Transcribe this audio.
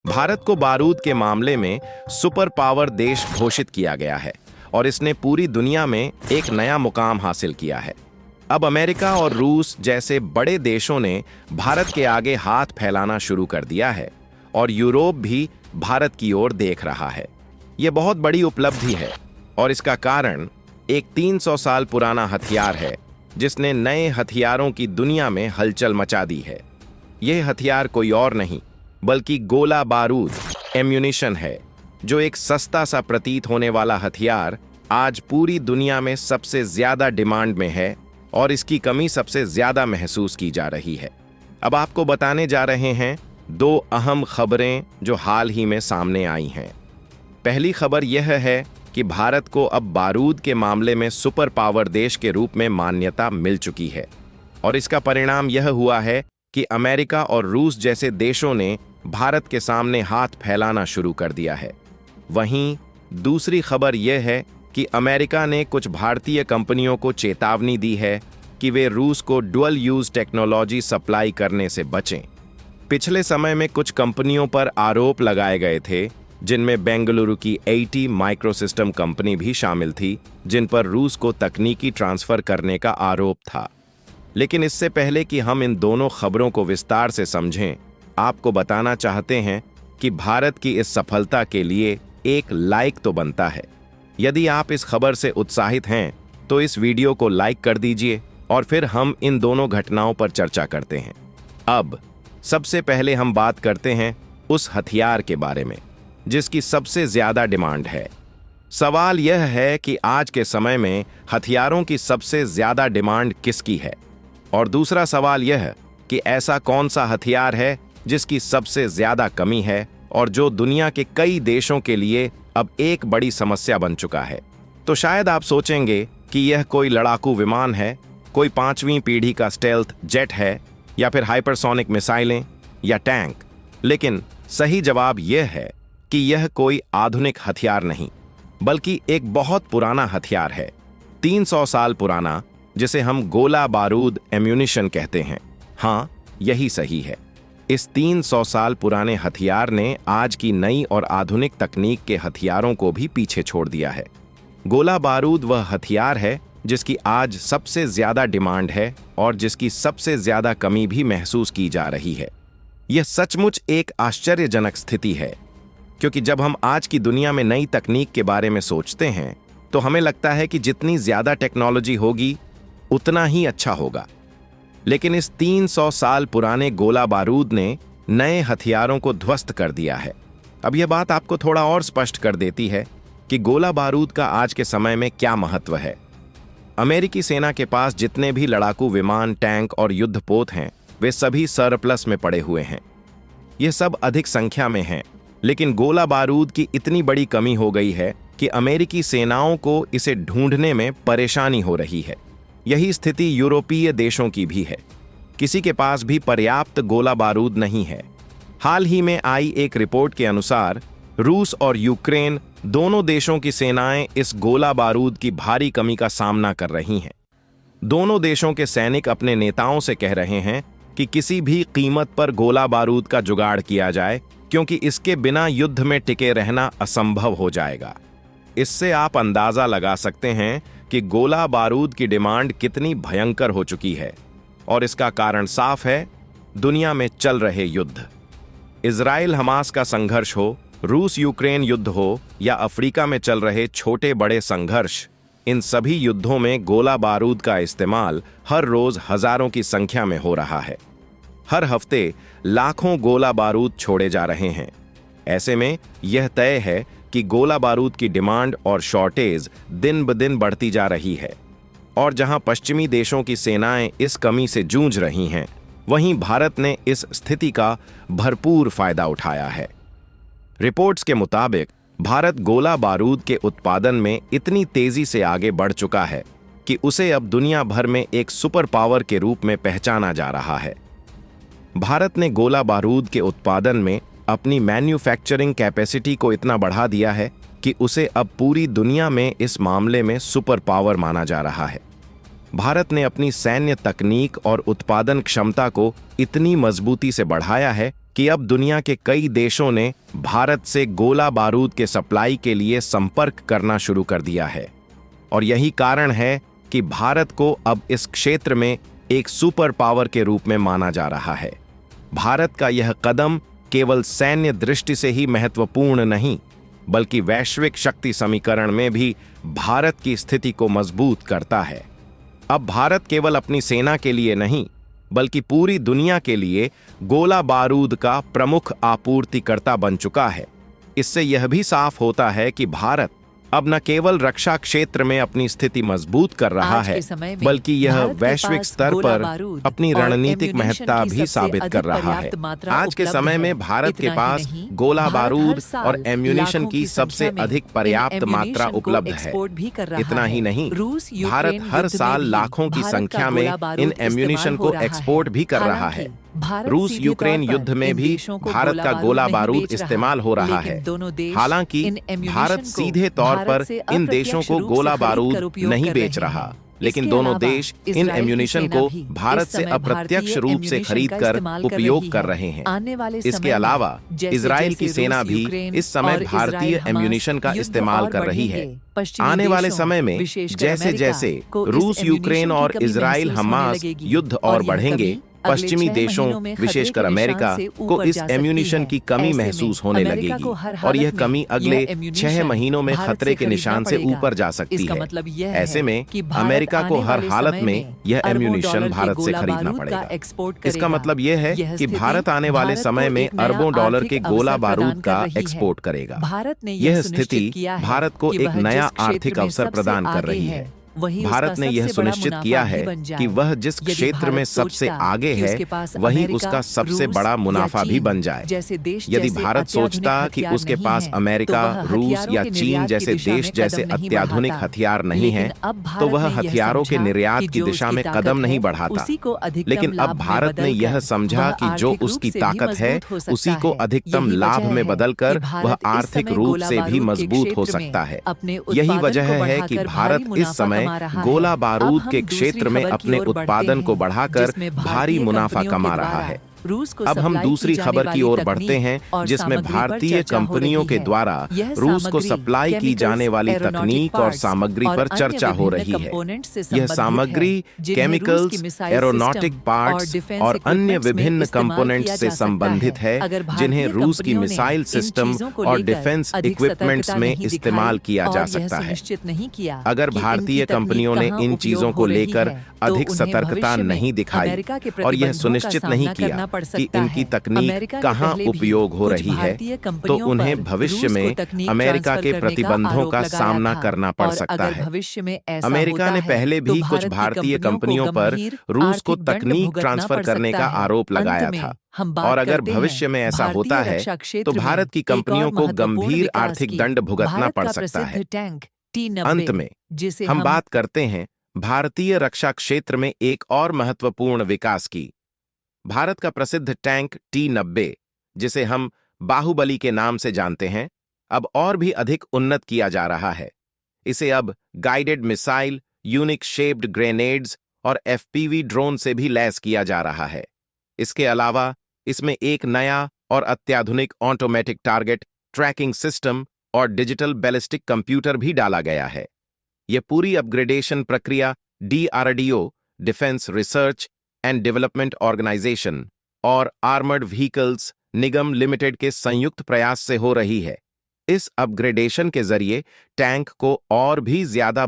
भारत को बारूद के मामले में सुपर पावर देश घोषित किया गया है और इसने पूरी दुनिया में एक नया मुकाम हासिल किया है। अब अमेरिका और रूस जैसे बड़े देशों ने भारत के आगे हाथ फैलाना शुरू कर दिया है और यूरोप भी भारत की ओर देख रहा है। यह बहुत बड़ी उपलब्धि है और इसका कारण एक 300 साल पुराना हथियार है जिसने नए हथियारों की दुनिया में हलचल मचा दी है। यह हथियार कोई और नहीं बल्कि गोला बारूद एम्यूनिशन है, जो एक सस्ता सा प्रतीत होने वाला हथियार आज पूरी दुनिया में सबसे ज्यादा डिमांड में है और इसकी कमी सबसे ज्यादा महसूस की जा रही है। अब आपको बताने जा रहे हैं दो अहम खबरें जो हाल ही में सामने आई हैं। पहली खबर यह है कि भारत को अब बारूद के मामले में सुपर पावर देश के रूप में मान्यता मिल चुकी है और इसका परिणाम यह हुआ है कि अमेरिका और रूस जैसे देशों ने भारत के सामने हाथ फैलाना शुरू कर दिया है। वहीं दूसरी खबर यह है कि अमेरिका ने कुछ भारतीय कंपनियों को चेतावनी दी है कि वे रूस को डुअल यूज टेक्नोलॉजी सप्लाई करने से बचें। पिछले समय में कुछ कंपनियों पर आरोप लगाए गए थे जिनमें बेंगलुरु की AT माइक्रोसिस्टम कंपनी भी शामिल थी, जिन पर रूस को तकनीकी ट्रांसफर करने का आरोप था। लेकिन इससे पहले कि हम इन दोनों खबरों को विस्तार से समझें, आपको बताना चाहते हैं कि भारत की इस सफलता के लिए एक लाइक तो बनता है। यदि आप इस खबर से उत्साहित हैं तो इस वीडियो को लाइक कर दीजिए और फिर हम इन दोनों घटनाओं पर चर्चा करते हैं। अब सबसे पहले हम बात करते हैं उस हथियार के बारे में जिसकी सबसे ज्यादा डिमांड है। सवाल यह है कि आज के समय में हथियारों की सबसे ज्यादा डिमांड किसकी है, और दूसरा सवाल यह कि ऐसा कौन सा हथियार है जिसकी सबसे ज्यादा कमी है और जो दुनिया के कई देशों के लिए अब एक बड़ी समस्या बन चुका है। तो शायद आप सोचेंगे कि यह कोई लड़ाकू विमान है, कोई 5वीं पीढ़ी का स्टेल्थ जेट है, या फिर हाइपरसोनिक मिसाइलें या टैंक। लेकिन सही जवाब यह है कि यह कोई आधुनिक हथियार नहीं बल्कि एक बहुत पुराना हथियार है, 300 साल पुराना, जिसे हम गोला बारूद एम्यूनिशन कहते हैं। हाँ, यही सही है। इस 300 साल पुराने हथियार ने आज की नई और आधुनिक तकनीक के हथियारों को भी पीछे छोड़ दिया है। गोला बारूद वह हथियार है जिसकी आज सबसे ज्यादा डिमांड है और जिसकी सबसे ज्यादा कमी भी महसूस की जा रही है। यह सचमुच एक आश्चर्यजनक स्थिति है, क्योंकि जब हम आज की दुनिया में नई तकनीक के बारे में सोचते हैं तो हमें लगता है कि जितनी ज्यादा टेक्नोलॉजी होगी उतना ही अच्छा होगा। लेकिन इस 300 साल पुराने गोला बारूद ने नए हथियारों को ध्वस्त कर दिया है। अब यह बात आपको थोड़ा और स्पष्ट कर देती है कि गोला बारूद का आज के समय में क्या महत्व है। अमेरिकी सेना के पास जितने भी लड़ाकू विमान, टैंक और युद्धपोत हैं, वे सभी सरप्लस में पड़े हुए हैं। ये सब अधिक संख्या में हैं, लेकिन गोला बारूद की इतनी बड़ी कमी हो गई है कि अमेरिकी सेनाओं को इसे ढूंढने में परेशानी हो रही है। यही स्थिति यूरोपीय देशों की भी है। किसी के पास भी पर्याप्त गोला बारूद नहीं है। हाल ही में आई एक रिपोर्ट के अनुसार रूस और यूक्रेन दोनों देशों की सेनाएं इस गोला बारूद की भारी कमी का सामना कर रही हैं। दोनों देशों के सैनिक अपने नेताओं से कह रहे हैं कि किसी भी कीमत पर गोला बारूद का जुगाड़ किया जाए, क्योंकि इसके बिना युद्ध में टिके रहना असंभव हो जाएगा। इससे आप अंदाजा लगा सकते हैं कि गोला बारूद की डिमांड कितनी भयंकर हो चुकी है, और इसका कारण साफ है, दुनिया में चल रहे युद्ध। इजराइल हमास का संघर्ष हो, रूस यूक्रेन युद्ध हो, या अफ्रीका में चल रहे छोटे बड़े संघर्ष, इन सभी युद्धों में गोला बारूद का इस्तेमाल हर रोज हजारों की संख्या में हो रहा है। हर हफ्ते लाखों गोला बारूद छोड़े जा रहे हैं। ऐसे में यह तय है कि गोला बारूद की डिमांड और शॉर्टेज दिन ब दिन बढ़ती जा रही है, और जहां पश्चिमी देशों की सेनाएं इस कमी से जूझ रही हैं, वहीं भारत ने इस स्थिति का भरपूर फायदा उठाया है। रिपोर्ट्स के मुताबिक भारत गोला बारूद के उत्पादन में इतनी तेजी से आगे बढ़ चुका है कि उसे अब दुनिया भर में एक सुपर पावर के रूप में पहचाना जा रहा है। भारत ने गोला बारूद के उत्पादन में अपनी मैन्युफैक्चरिंग कैपेसिटी को इतना बढ़ा दिया है कि उसे अब पूरी दुनिया में इस मामले में सुपर पावर माना जा रहा है। भारत ने अपनी सैन्य तकनीक और उत्पादन क्षमता को इतनी मजबूती से बढ़ाया है कि अब दुनिया के कई देशों ने भारत से गोला बारूद के सप्लाई के लिए संपर्क करना शुरू कर दिया है और यही कारण है कि भारत को अब इस क्षेत्र में एक सुपर पावर के रूप में माना जा रहा है। भारत का यह कदम केवल सैन्य दृष्टि से ही महत्वपूर्ण नहीं, बल्कि वैश्विक शक्ति समीकरण में भी भारत की स्थिति को मजबूत करता है। अब भारत केवल अपनी सेना के लिए नहीं, बल्कि पूरी दुनिया के लिए गोला बारूद का प्रमुख आपूर्तिकर्ता बन चुका है। इससे यह भी साफ होता है कि भारत अब न केवल रक्षा क्षेत्र में अपनी स्थिति मजबूत कर रहा है, बल्कि यह वैश्विक स्तर पर अपनी रणनीतिक महत्ता भी साबित कर रहा है। आज के समय में भारत के पास गोला बारूद और एम्यूनिशन की सबसे अधिक पर्याप्त मात्रा उपलब्ध है। इतना ही नहीं, भारत हर साल लाखों की संख्या में इन एम्यूनिशन को एक्सपोर्ट भी कर रहा है। रूस यूक्रेन युद्ध में भी भारत का गोला बारूद इस्तेमाल हो रहा है। हालांकि भारत सीधे तौर पर इन देशों को गोला बारूद नहीं बेच रहा, लेकिन दोनों देश इन एम्यूनिशन को भारत से अप्रत्यक्ष रूप से खरीदकर उपयोग कर रहे हैं। इसके अलावा इजराइल की सेना भी इस समय भारतीय एम्यूनिशन का इस्तेमाल कर रही है। आने वाले समय में जैसे जैसे रूस यूक्रेन और इजराइल हमास युद्ध और बढ़ेंगे, पश्चिमी देशों विशेषकर अमेरिका को इस एम्यूनिशन की कमी महसूस होने लगेगी और यह कमी अगले 6 महीनों में खतरे के निशान से ऊपर जा सकती है। ऐसे में अमेरिका को हर हालत में यह एम्यूनिशन भारत से खरीदना पड़ेगा। इसका मतलब यह है कि भारत आने वाले समय में अरबों डॉलर के गोला बारूद का एक्सपोर्ट करेगा। यह स्थिति भारत को एक नया आर्थिक अवसर प्रदान कर रही है। भारत ने यह सुनिश्चित किया है कि वह जिस क्षेत्र में सबसे आगे है, वही उसका सबसे बड़ा मुनाफा भी बन जाए। यदि भारत सोचता कि उसके पास अमेरिका, रूस या चीन जैसे देश जैसे अत्याधुनिक हथियार नहीं हैं, तो वह हथियारों के निर्यात की दिशा में कदम नहीं बढ़ाता। लेकिन अब भारत ने यह समझा कि जो उसकी ताकत है, उसी को अधिकतम लाभ में बदलकर वह आर्थिक रूप से भी मजबूत हो सकता है। यही वजह है कि भारत इस समय गोला बारूद के क्षेत्र में अपने उत्पादन को बढ़ाकर भारी मुनाफा कमा रहा है। अब हम दूसरी खबर की ओर बढ़ते हैं, जिसमें भारतीय कंपनियों के द्वारा रूस को सप्लाई की जाने वाली तकनीक और सामग्री पर चर्चा हो रही है। यह सामग्री केमिकल्स, एरोनॉटिक पार्ट्स और अन्य विभिन्न कंपोनेंट्स से संबंधित है, जिन्हें रूस की मिसाइल सिस्टम और डिफेंस इक्विपमेंट्स में इस्तेमाल किया जा सकता है। अगर भारतीय कंपनियों ने इन चीजों को लेकर अधिक सतर्कता नहीं दिखाई और यह सुनिश्चित नहीं किया कि इनकी तकनीक कहां उपयोग हो रही है, तो उन्हें भविष्य में अमेरिका के प्रतिबंधों का सामना करना पड़ सकता है। अमेरिका ने पहले भी कुछ भारतीय कंपनियों पर रूस को तकनीक ट्रांसफर करने का आरोप लगाया था, और अगर भविष्य में ऐसा होता है तो भारत की कंपनियों को गंभीर आर्थिक दंड भुगतना पड़ सकता है। अंत में हम बात करते हैं भारतीय रक्षा क्षेत्र में एक और महत्वपूर्ण विकास की। भारत का प्रसिद्ध टैंक T-90, जिसे हम बाहुबली के नाम से जानते हैं, अब और भी अधिक उन्नत किया जा रहा है। इसे अब guided missile, unique shaped grenades और FPV ड्रोन से भी लैस किया जा रहा है। इसके अलावा इसमें एक नया और अत्याधुनिक ऑटोमेटिक टारगेट ट्रैकिंग सिस्टम और डिजिटल बैलिस्टिक कंप्यूटर भी डाला गया है। यह पूरी अपग्रेडेशन प्रक्रिया DRDO, defence research and development organisation और आर्मर्ड व्हीकल्स निगम लिमिटेड के संयुक्त प्रयास से हो रही है। इस अपग्रेडेशन के जरिए टैंक को और भी ज्यादा